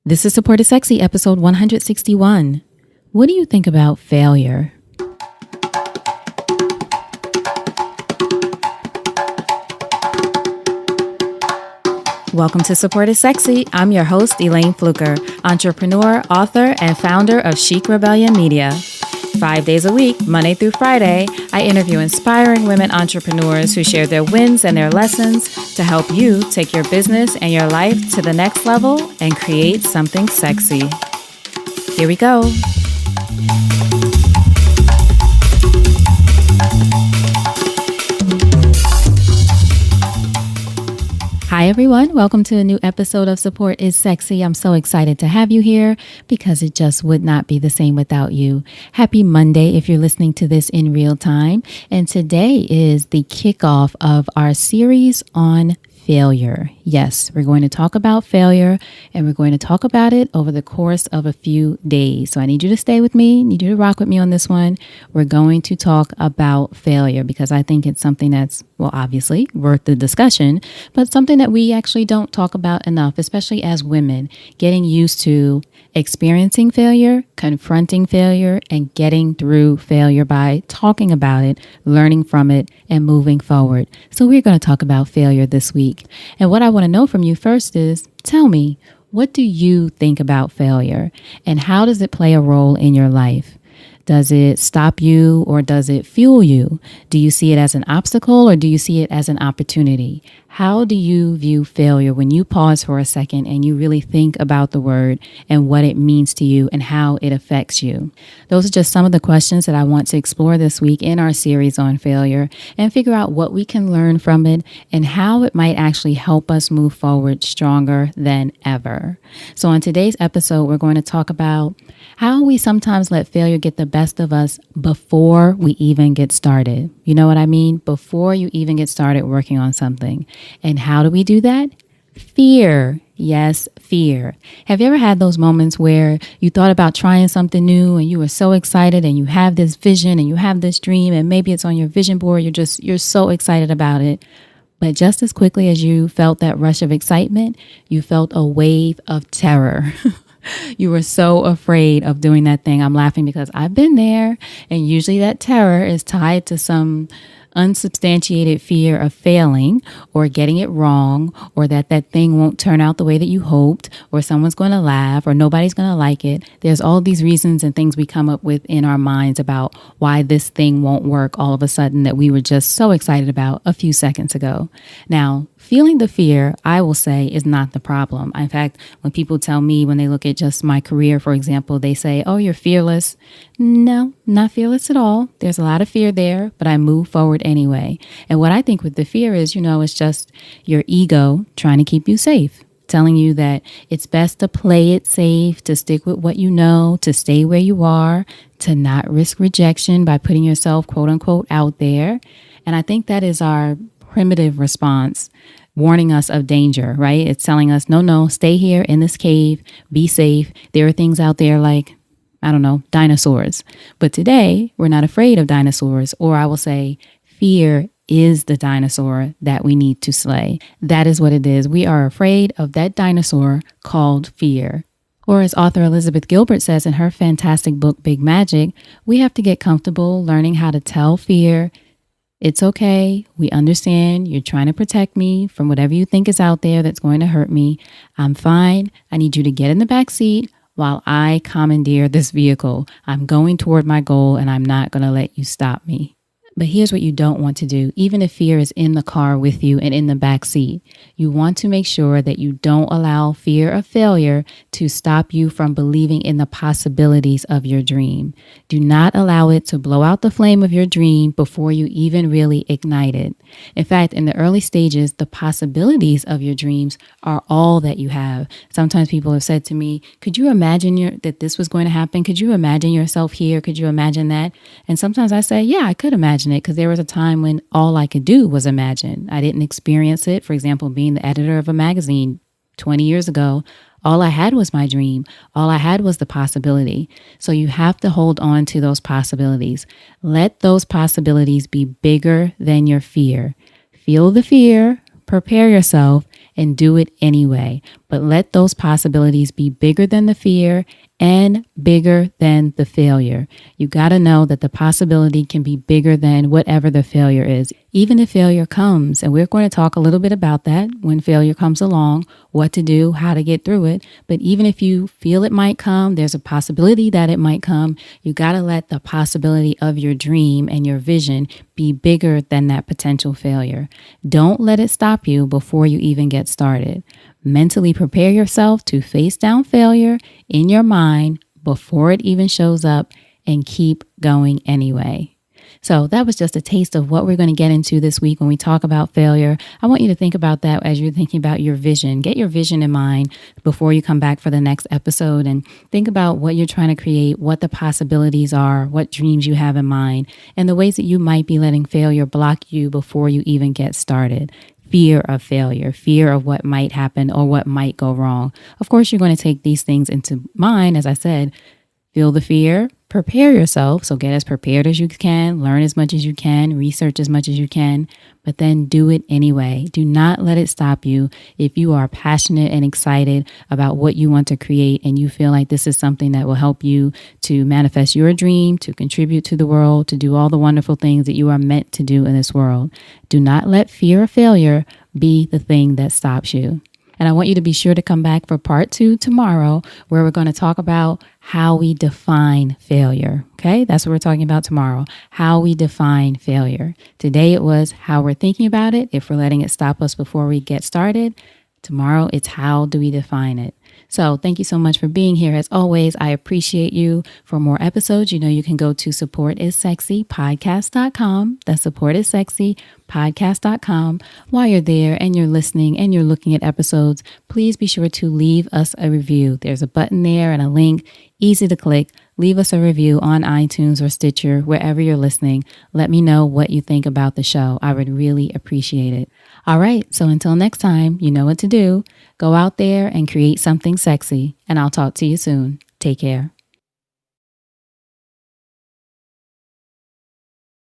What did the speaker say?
This is Support is Sexy, episode 161. What do you think about failure? Welcome to Support is Sexy. I'm your host, Elayne Fluker, entrepreneur, author, and founder of Chic Rebellion Media. 5 days a week, Monday through Friday, I interview inspiring women entrepreneurs who share their wins and their lessons to help you take your business and your life to the next level and create something sexy. Here we go. Hi, everyone. Welcome to a new episode of Support is Sexy. I'm so excited to have you here because it just would not be the same without you. Happy Monday if you're listening to this in real time. And today is the kickoff of our series on failure. Yes, we're going to talk about failure and we're going to talk about it over the course of a few days. So I need you to stay with me, need you to rock with me on this one. We're going to talk about failure because I think it's something that's, well, obviously worth the discussion, but something that we actually don't talk about enough, especially as women, getting used to experiencing failure, confronting failure, and getting through failure by talking about it, learning from it, and moving forward. So we're going to talk about failure this week. And what I want to know from you first is, tell me, what do you think about failure and how does it play a role in your life? Does it stop you or does it fuel you? Do you see it as an obstacle or do you see it as an opportunity? How do you view failure when you pause for a second and you really think about the word and what it means to you and how it affects you? Those are just some of the questions that I want to explore this week in our series on failure and figure out what we can learn from it and how it might actually help us move forward stronger than ever. So on today's episode, we're going to talk about how we sometimes let failure get the best of us before we even get started. You know what I mean? Before you even get started working on something. And how do we do that? Fear. Yes, fear. Have you ever had those moments where you thought about trying something new and you were so excited and you have this vision and you have this dream and maybe it's on your vision board. You're so excited about it. But just as quickly as you felt that rush of excitement, you felt a wave of terror. You were so afraid of doing that thing. I'm laughing because I've been there. And usually that terror is tied to some unsubstantiated fear of failing or getting it wrong or that thing won't turn out the way that you hoped or someone's going to laugh or nobody's going to like it. There's all these reasons and things we come up with in our minds about why this thing won't work all of a sudden that we were just so excited about a few seconds ago. Now, feeling the fear, I will say, is not the problem. In fact, when people tell me, when they look at just my career, for example, they say, oh, you're fearless. No, not fearless at all. There's a lot of fear there, but I move forward anyway. And what I think with the fear is, it's just your ego trying to keep you safe, telling you that it's best to play it safe, to stick with what you know, to stay where you are, to not risk rejection by putting yourself, quote unquote, out there. And I think that is our primitive response, warning us of danger, right? It's telling us, no, stay here in this cave, be safe. There are things out there like, I don't know, dinosaurs. But today, we're not afraid of dinosaurs, or I will say, fear is the dinosaur that we need to slay. That is what it is. We are afraid of that dinosaur called fear. Or as author Elizabeth Gilbert says in her fantastic book, Big Magic, we have to get comfortable learning how to tell fear, it's okay. We understand. You're trying to protect me from whatever you think is out there that's going to hurt me. I'm fine. I need you to get in the back seat while I commandeer this vehicle. I'm going toward my goal and I'm not going to let you stop me. But here's what you don't want to do, even if fear is in the car with you and in the back seat. You want to make sure that you don't allow fear of failure to stop you from believing in the possibilities of your dream. Do not allow it to blow out the flame of your dream before you even really ignite it. In fact, in the early stages, the possibilities of your dreams are all that you have. Sometimes people have said to me, could you imagine that this was going to happen? Could you imagine yourself here? Could you imagine that? And sometimes I say, yeah, I could imagine it because there was a time when all I could do was imagine. I didn't experience it. For example, being the editor of a magazine 20 years ago, all I had was my dream. All I had was the possibility. So you have to hold on to those possibilities. Let those possibilities be bigger than your fear. Feel the fear, prepare yourself, and do it anyway. But let those possibilities be bigger than the fear and bigger than the failure. You got to know that the possibility can be bigger than whatever the failure is, even if failure comes. And we're going to talk a little bit about that when failure comes along, what to do, how to get through it. But even if you feel it might come, there's a possibility that it might come. You got to let the possibility of your dream and your vision be bigger than that potential failure. Don't let it stop you before you even get started. Mentally prepare yourself to face down failure in your mind before it even shows up and keep going anyway. So that was just a taste of what we're going to get into this week when we talk about failure. I want you to think about that as you're thinking about your vision. Get your vision in mind before you come back for the next episode and think about what you're trying to create, what the possibilities are, what dreams you have in mind, and the ways that you might be letting failure block you before you even get started. Fear of failure, fear of what might happen or what might go wrong. Of course, you're going to take these things into mind, as I said. Feel the fear, prepare yourself. So get as prepared as you can, learn as much as you can, research as much as you can, but then do it anyway. Do not let it stop you. If you are passionate and excited about what you want to create and you feel like this is something that will help you to manifest your dream, to contribute to the world, to do all the wonderful things that you are meant to do in this world, do not let fear of failure be the thing that stops you. And I want you to be sure to come back for part 2 tomorrow, where we're going to talk about how we define failure. Okay, that's what we're talking about tomorrow, how we define failure. Today it was how we're thinking about it, if we're letting it stop us before we get started. Tomorrow it's how do we define it. So thank you so much for being here. As always, I appreciate you. For more episodes, you know you can go to supportissexypodcast.com. That's supportissexypodcast.com. While you're there and you're listening and you're looking at episodes, please be sure to leave us a review. There's a button there and a link, easy to click. Leave us a review on iTunes or Stitcher, wherever you're listening. Let me know what you think about the show. I would really appreciate it. All right, so until next time, you know what to do. Go out there and create something sexy, and I'll talk to you soon. Take care.